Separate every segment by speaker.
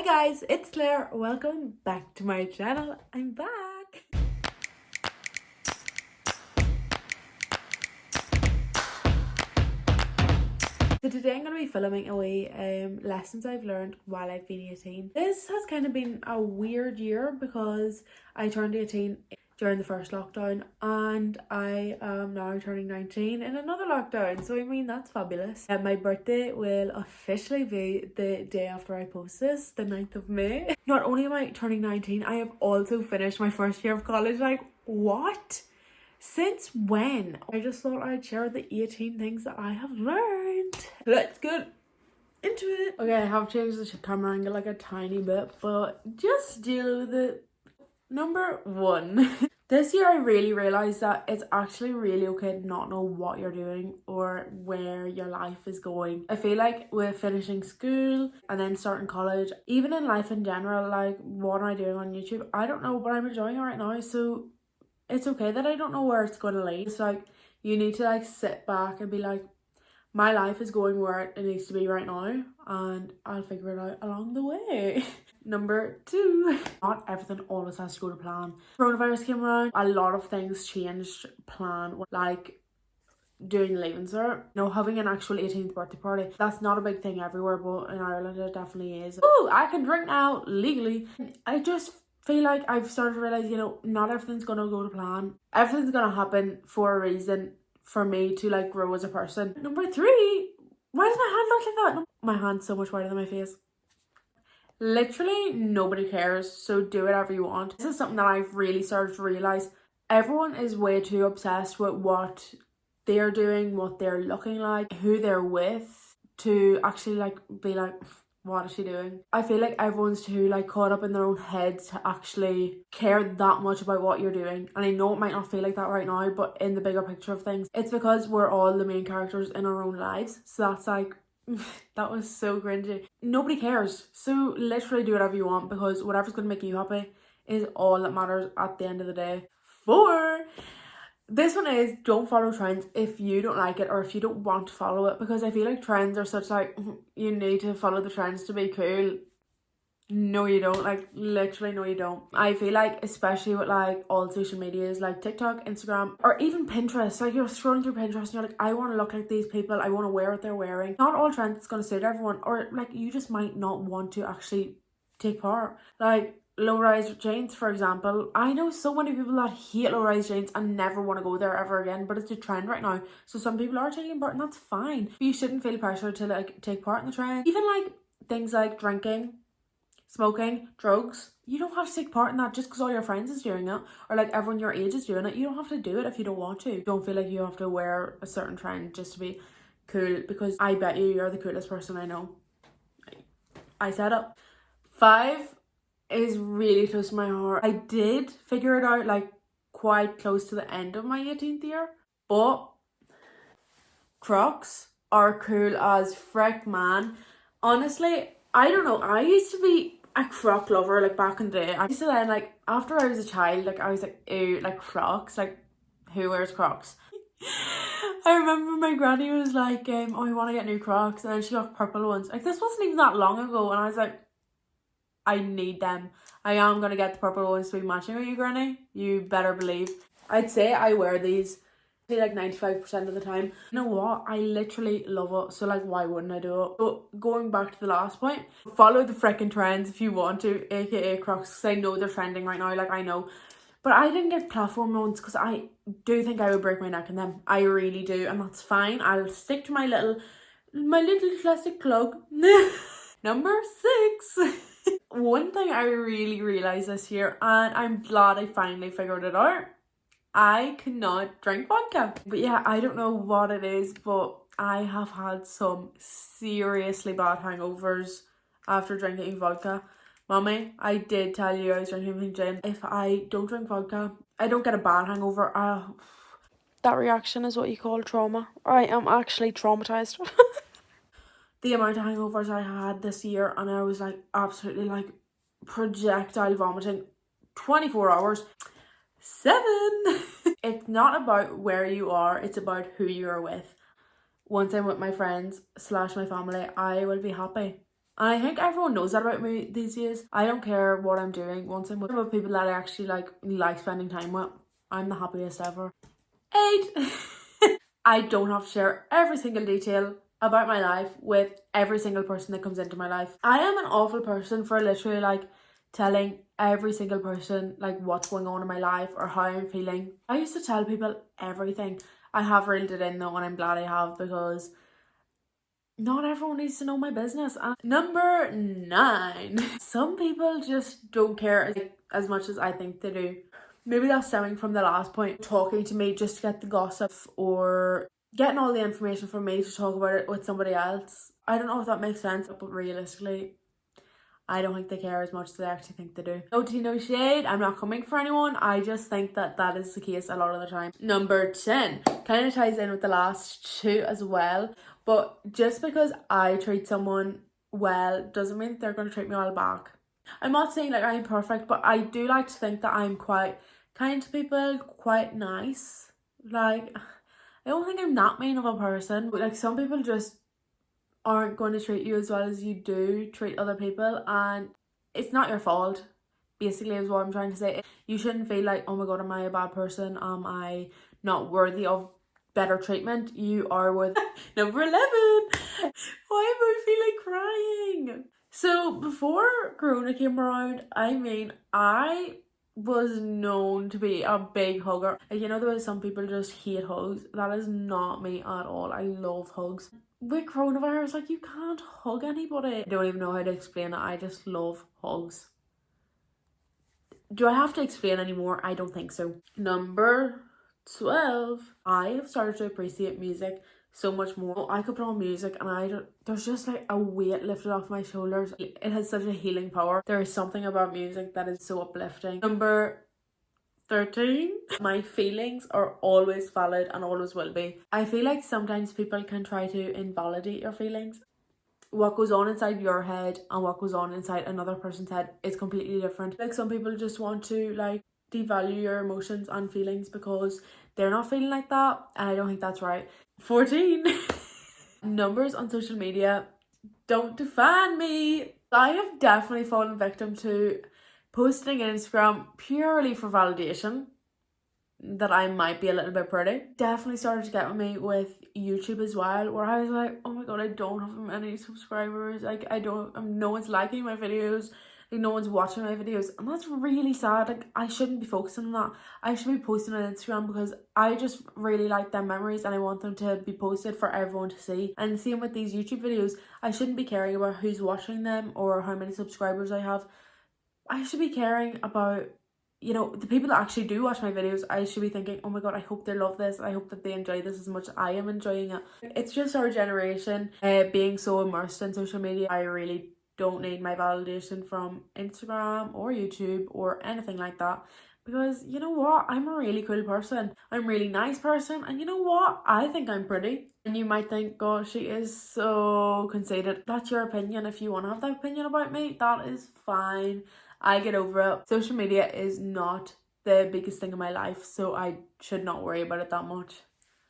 Speaker 1: Hi guys, it's Claire. Welcome back to my channel. I'm back. So today I'm going to be filming away lessons I've learned while I've been 18. This has kind of been a weird year because I turned 18 during the first lockdown and I am now turning 19 in another lockdown. So I mean, that's fabulous. My birthday will officially be the day after I post this, the 9th of May. Not only am I turning 19, I have also finished my first year of college. Like, what? Since when? I just thought I'd share the 18 things that I have learned. Let's get into it. Okay, I have changed the camera angle like a tiny bit, but just do the number one. This year I really realised that it's actually really okay to not know what you're doing or where your life is going. I feel like with finishing school and then starting college, even in life in general, like what am I doing on YouTube? I don't know, but I'm enjoying it right now, so it's okay that I don't know where it's going to lead. It's like you need to like sit back and be like, my life is going where it needs to be right now and I'll figure it out along the way. Number two, not everything always has to go to plan. Coronavirus came around, a lot of things changed plan, like doing leaving cert, having an actual 18th birthday party. That's not a big thing everywhere, but in Ireland it definitely is. Oh, I can drink now legally. I just feel like I've started to realise, not everything's gonna go to plan. Everything's gonna happen for a reason for me to like grow as a person. Number three, why does my hand look like that? My hand's so much wider than my face. Literally nobody cares, so do whatever you want. This is something that I've really started to realise. Everyone is way too obsessed with what they're doing, what they're looking like, who they're with, to actually like be like, what is she doing? I feel like everyone's too like caught up in their own heads to actually care that much about what you're doing. And I know it might not feel like that right now, but in the bigger picture of things, it's because we're all the main characters in our own lives. So that's like, that was so cringy. Nobody cares. So literally do whatever you want, because whatever's going to make you happy is all that matters at the end of the day. 4, this one is, don't follow trends if you don't like it or if you don't want to follow it, because I feel like trends are such like, you need to follow the trends to be cool. No, you don't. Like, literally, no, you don't. I feel like, especially with like all social medias like TikTok, Instagram, or even Pinterest, like you're scrolling through Pinterest and you're like, I want to look like these people, I want to wear what they're wearing. Not all trends is going to suit everyone, or like you just might not want to actually take part. Like low-rise jeans, for example. I know so many people that hate low-rise jeans and never want to go there ever again, but it's a trend right now. So some people are taking part and that's fine. But you shouldn't feel pressure to like take part in the trend. Even like things like drinking, smoking, drugs, you don't have to take part in that just because all your friends is doing it, or like everyone your age is doing it. You don't have to do it if you don't want to. Don't feel like you have to wear a certain trend just to be cool, because I bet you're the coolest person I know. I said it. 5 is really close to my heart. I did figure it out like quite close to the end of my 18th year, but Crocs are cool as frick, man. Honestly, I don't know, I used to be a croc lover like back in the day. I used to then like, after I was a child, like I was like, ew, like Crocs, like who wears Crocs? I remember my granny was like, oh, I want to get new Crocs, and then she got purple ones. Like, this wasn't even that long ago, and I was like, I need them. I am going to get the purple ones to be matching with you, granny. You better believe. I'd say I wear these like 95% of the time. You know what? I literally love it. So like, why wouldn't I do it? But going back to the last point, follow the freaking trends if you want to, aka Crocs, because I know they're trending right now. Like, I know. But I didn't get platform ones because I do think I would break my neck in them. I really do. And that's fine. I'll stick to my little plastic clog. Number 6. One thing I really realised this year, and I'm glad I finally figured it out, I cannot drink vodka. But yeah, I don't know what it is, but I have had some seriously bad hangovers after drinking vodka. Mommy, I did tell you I was drinking gin. If I don't drink vodka, I don't get a bad hangover. That reaction is what you call trauma. I am actually traumatized. The amount of hangovers I had this year, and I was like absolutely like projectile vomiting 24 hours. 7. It's not about where you are, it's about who you're with. Once I'm with my friends / my family, I will be happy. And I think everyone knows that about me these days. I don't care what I'm doing. Once I'm with people that I actually like spending time with, I'm the happiest ever. 8. I don't have to share every single detail about my life with every single person that comes into my life. I am an awful person for literally like telling every single person like what's going on in my life or how I'm feeling. I used to tell people everything. I have reeled it in though, and I'm glad I have, because not everyone needs to know my business. And number 9. Some people just don't care as much as I think they do. Maybe that's stemming from the last point, talking to me just to get the gossip or getting all the information from me to talk about it with somebody else. I don't know if that makes sense, but realistically, I don't think they care as much as they actually think they do. No tea, no shade. I'm not coming for anyone. I just think that that is the case a lot of the time. Number 10 kind of ties in with the last 2 as well. But just because I treat someone well doesn't mean that they're going to treat me well back. I'm not saying like I'm perfect, but I do like to think that I'm quite kind to people, quite nice. Like, I don't think I'm that mean of a person, but like some people just aren't going to treat you as well as you do treat other people, and it's not your fault, basically, is what I'm trying to say. You shouldn't feel like, oh my god, am I a bad person? Am I not worthy of better treatment? You are worth. Number 11. Why am I feeling crying? So before Corona came around, I was known to be a big hugger. You know, there was some people just hate hugs. That is not me at all. I love hugs. With coronavirus, like, you can't hug anybody. I don't even know how to explain it. I just love hugs. Do I have to explain anymore? I don't think so. Number 12. I have started to appreciate music so much more. I could put on music and there's just like a weight lifted off my shoulders. It has such a healing power. There is something about music that is so uplifting. Number 13. My feelings are always valid and always will be. I feel like sometimes people can try to invalidate your feelings. What goes on inside your head and what goes on inside another person's head is completely different. Like, some people just want to like devalue your emotions and feelings because they're not feeling like that, and I don't think that's right. 14. Numbers on social media don't define me. I have definitely fallen victim to posting on Instagram purely for validation that I might be a little bit pretty. Definitely started to get with me with YouTube as well, where I was like, oh my god, I don't have many subscribers. Like, no one's liking my videos. Like, no one's watching my videos, and that's really sad. Like, I shouldn't be focusing on that. I should be posting on Instagram because I just really like them memories and I want them to be posted for everyone to see. And same with these YouTube videos. I shouldn't be caring about who's watching them or how many subscribers I have. I should be caring about, you know, the people that actually do watch my videos. I should be thinking, oh my god, I hope they love this. I hope that they enjoy this as much as I am enjoying it. It's just our generation being so immersed in social media. I really don't need my validation from Instagram or YouTube or anything like that, because you know what, I'm a really cool person, I'm a really nice person, and you know what, I think I'm pretty. And you might think, gosh, she is so conceited. That's your opinion. If you want to have that opinion about me, that is fine. I get over it. Social media is not the biggest thing in my life, so I should not worry about it that much.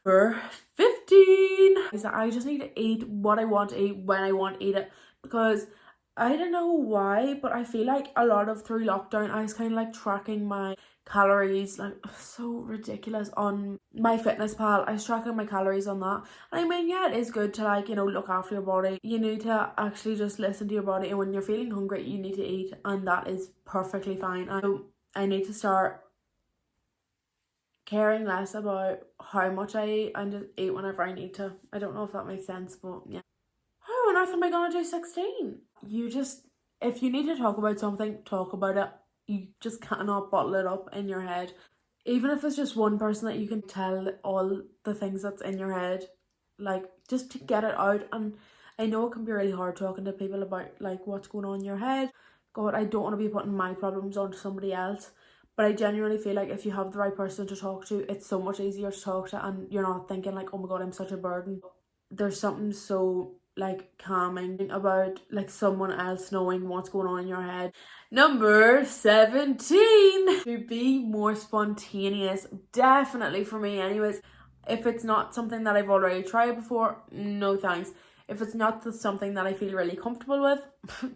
Speaker 1: Number 15 is that I just need to eat what I want to eat when I want to eat it, because I don't know why, but I feel like a lot of through lockdown I was kind of like tracking my calories, like so ridiculous, on my fitness pal. I was tracking my calories on that, and I mean, yeah, it is good to, like, you know, look after your body. You need to actually just listen to your body, and when you're feeling hungry you need to eat, and that is perfectly fine. So I need to start caring less about how much I eat and just eat whenever I need to. I don't know if that makes sense, but yeah. How on earth am I gonna do 16? If you need to talk about something, talk about it. You just cannot bottle it up in your head. Even if it's just one person that you can tell all the things that's in your head, like, just to get it out. And I know it can be really hard talking to people about like what's going on in your head. God, I don't want to be putting my problems onto somebody else, but I genuinely feel like if you have the right person to talk to, it's so much easier to talk to, and you're not thinking like, oh my god, I'm such a burden. There's something so like calming about like someone else knowing what's going on in your head. Number 17, to be more spontaneous. Definitely for me anyways. If it's not something that I've already tried before, no thanks. If it's not something that I feel really comfortable with,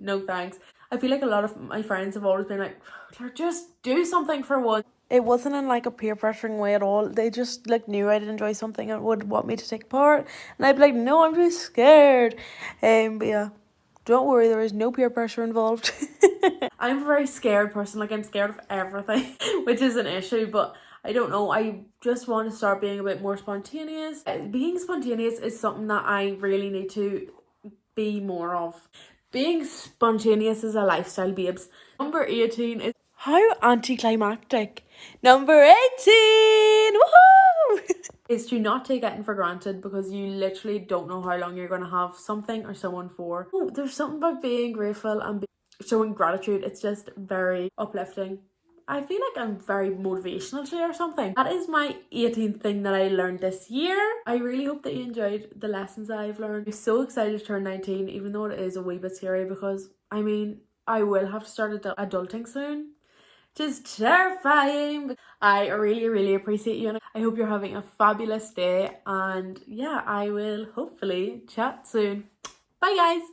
Speaker 1: no thanks. I feel like a lot of my friends have always been like, Claire, just do something for once. It wasn't in like a peer pressuring way at all. They just like knew I'd enjoy something and would want me to take part, and I'd be like, no, I'm too scared. But yeah, don't worry, there is no peer pressure involved. I'm a very scared person. Like, I'm scared of everything, which is an issue, but I don't know. I just want to start being a bit more spontaneous. Being spontaneous is something that I really need to be more of. Being spontaneous is a lifestyle, babes. Number 18 is how anticlimactic. Number 18, woohoo! Is to not take anything for granted, because you literally don't know how long you're going to have something or someone for. Oh, there's something about being grateful and showing gratitude. It's just very uplifting. I feel like I'm very motivational today or something. That is my 18th thing that I learned this year. I really hope that you enjoyed the lessons that I've learned. I'm so excited to turn 19, even though it is a wee bit scary, because I mean, I will have to start adulting soon. Just terrifying. I really appreciate you, and I hope you're having a fabulous day, and yeah, I will hopefully chat soon. Bye guys.